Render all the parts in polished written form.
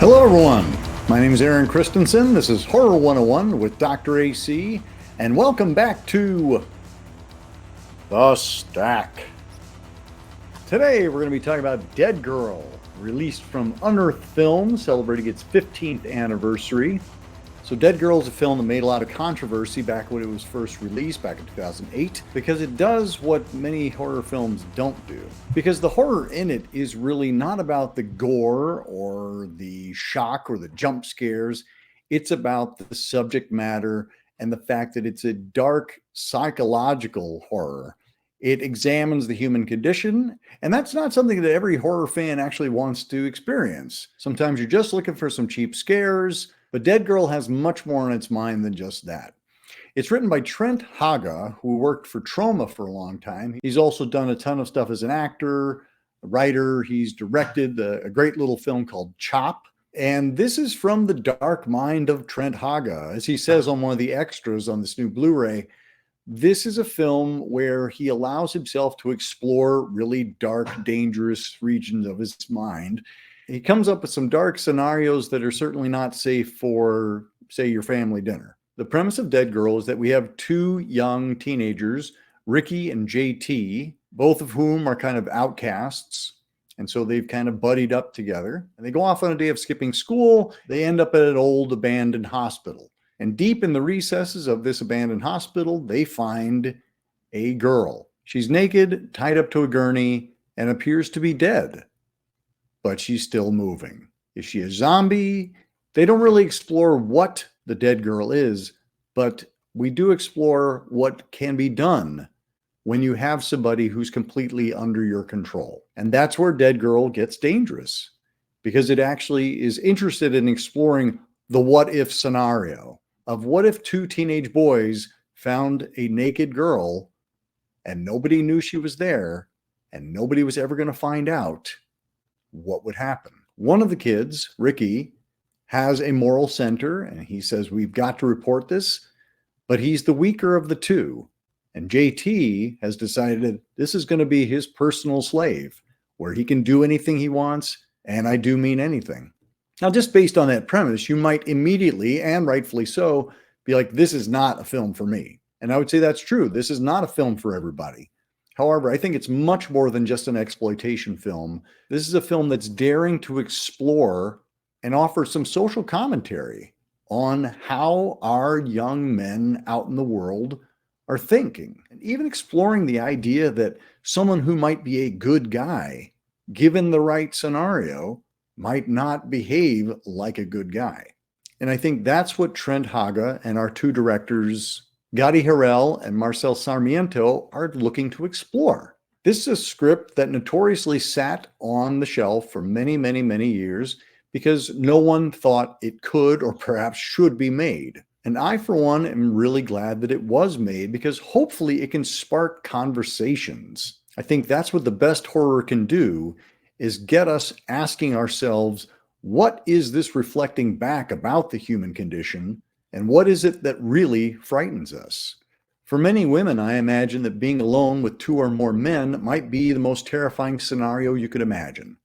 Hello everyone, my name is Aaron Christensen. This is Horror 101 with Dr. AC, and welcome back to The Stack. Today we're going to be talking about Dead Girl, released from Unearthed Films, celebrating its 15th anniversary. So Dead Girl is a film that made a lot of controversy back when it was first released back in 2008 because it does what many horror films don't do. Because the horror in it is really not about the gore or the shock or the jump scares. It's about the subject matter and the fact that it's a dark psychological horror. It examines the human condition, and that's not something that every horror fan actually wants to experience. Sometimes you're just looking for some cheap scares, but Dead Girl has much more on its mind than just that. It's written by Trent Haaga, who worked for Troma for a long time. He's also done a ton of stuff as an actor, a writer. He's directed a great little film called Chop. And this is from the dark mind of Trent Haaga. As he says on one of the extras on this new Blu-ray, this is a film where he allows himself to explore really dark, dangerous regions of his mind. He comes up with some dark scenarios that are certainly not safe for, say, your family dinner. The premise of Dead Girl is that we have two young teenagers, Ricky and JT, both of whom are kind of outcasts. And so they've kind of buddied up together. And they go off on a day of skipping school. They end up at an old abandoned hospital. And deep in the recesses of this abandoned hospital, they find a girl. She's naked, tied up to a gurney, and appears to be dead. But she's still moving. Is she a zombie? They don't really explore what the dead girl is, but we do explore what can be done when you have somebody who's completely under your control. And that's where Dead Girl gets dangerous, because it actually is interested in exploring the what if scenario of what if two teenage boys found a naked girl and nobody knew she was there and nobody was ever going to find out. What would happen? One of the kids, Ricky, has a moral center, and he says, we've got to report this, but he's the weaker of the two. And JT has decided that this is going to be his personal slave, where he can do anything he wants, and I do mean anything. Now, just based on that premise, you might immediately, and rightfully so, be like, this is not a film for me. And I would say that's true. This is not a film for everybody. However, I think it's much more than just an exploitation film. This is a film that's daring to explore and offer some social commentary on how our young men out in the world are thinking. And even exploring the idea that someone who might be a good guy, given the right scenario, might not behave like a good guy. And I think that's what Trent Haaga and our two directors, Gadi Harel and Marcel Sarmiento, are looking to explore. This is a script that notoriously sat on the shelf for many, many, many years because no one thought it could or perhaps should be made. And I, for one, am really glad that it was made because hopefully it can spark conversations. I think that's what the best horror can do, is get us asking ourselves, what is this reflecting back about the human condition? And what is it that really frightens us? For many women, I imagine that being alone with two or more men might be the most terrifying scenario you could imagine,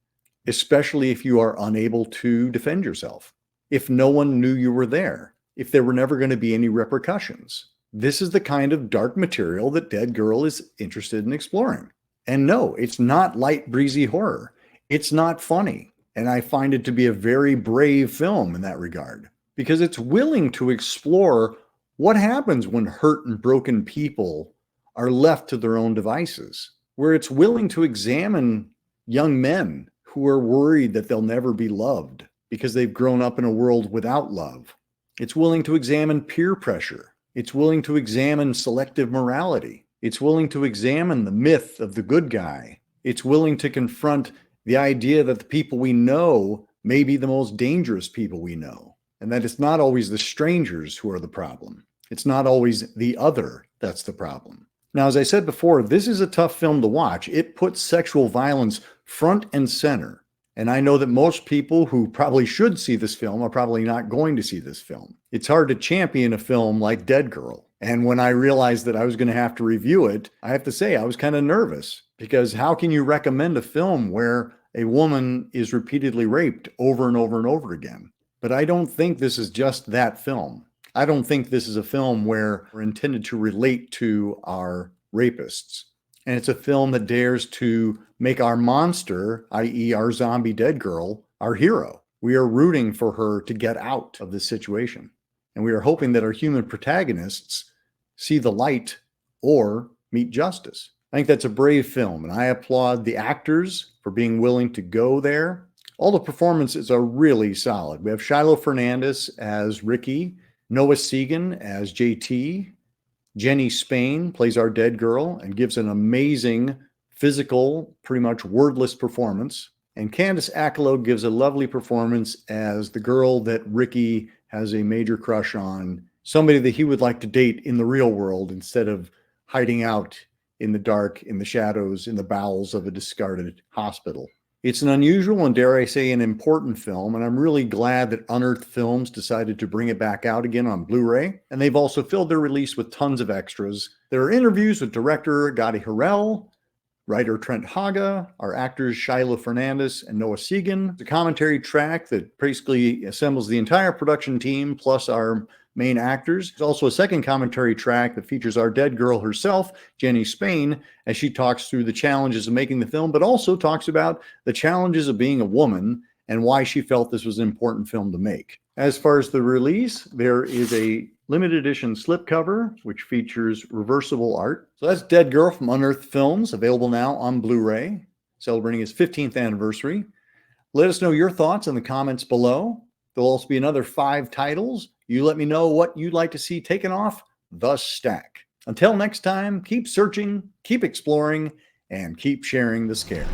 especially if you are unable to defend yourself, if no one knew you were there, if there were never going to be any repercussions. This is the kind of dark material that Dead Girl is interested in exploring. And no, it's not light, breezy horror. It's not funny. And I find it to be a very brave film in that regard, because it's willing to explore what happens when hurt and broken people are left to their own devices, where it's willing to examine young men who are worried that they'll never be loved because they've grown up in a world without love. It's willing to examine peer pressure. It's willing to examine selective morality. It's willing to examine the myth of the good guy. It's willing to confront the idea that the people we know may be the most dangerous people we know, and that it's not always the strangers who are the problem. It's not always the other that's the problem. Now, as I said before, this is a tough film to watch. It puts sexual violence front and center. And I know that most people who probably should see this film are probably not going to see this film. It's hard to champion a film like Dead Girl. And when I realized that I was going to have to review it, I have to say I was kind of nervous, because how can you recommend a film where a woman is repeatedly raped over and over and over again. But I don't think this is just that film. I don't think this is a film where we're intended to relate to our rapists. And it's a film that dares to make our monster, i.e. our zombie dead girl, our hero. We are rooting for her to get out of this situation. And we are hoping that our human protagonists see the light or meet justice. I think that's a brave film, and I applaud the actors for being willing to go there. All the performances are really solid. We have Shiloh Fernandez as Ricky, Noah Segan as JT, Jenny Spain plays our dead girl and gives an amazing physical, pretty much wordless performance. And Candice Acolo gives a lovely performance as the girl that Ricky has a major crush on, somebody that he would like to date in the real world instead of hiding out in the dark, in the shadows, in the bowels of a discarded hospital. It's an unusual and, dare I say, an important film, and I'm really glad that Unearthed Films decided to bring it back out again on Blu-ray, and they've also filled their release with tons of extras. There are interviews with director Gadi Harel, writer Trent Haaga, our actors Shiloh Fernandez and Noah Segan, the commentary track that basically assembles the entire production team plus our main actors. There's also a second commentary track that features our dead girl herself, Jenny Spain, as she talks through the challenges of making the film, but also talks about the challenges of being a woman and why she felt this was an important film to make. As far as the release, there is a limited edition slipcover, which features reversible art. So that's Dead Girl from Unearthed Films, available now on Blu-ray, celebrating its 15th anniversary. Let us know your thoughts in the comments below. There'll also be another 5 titles. You let me know what you'd like to see taken off the stack. Until next time, keep searching, keep exploring, and keep sharing the scare.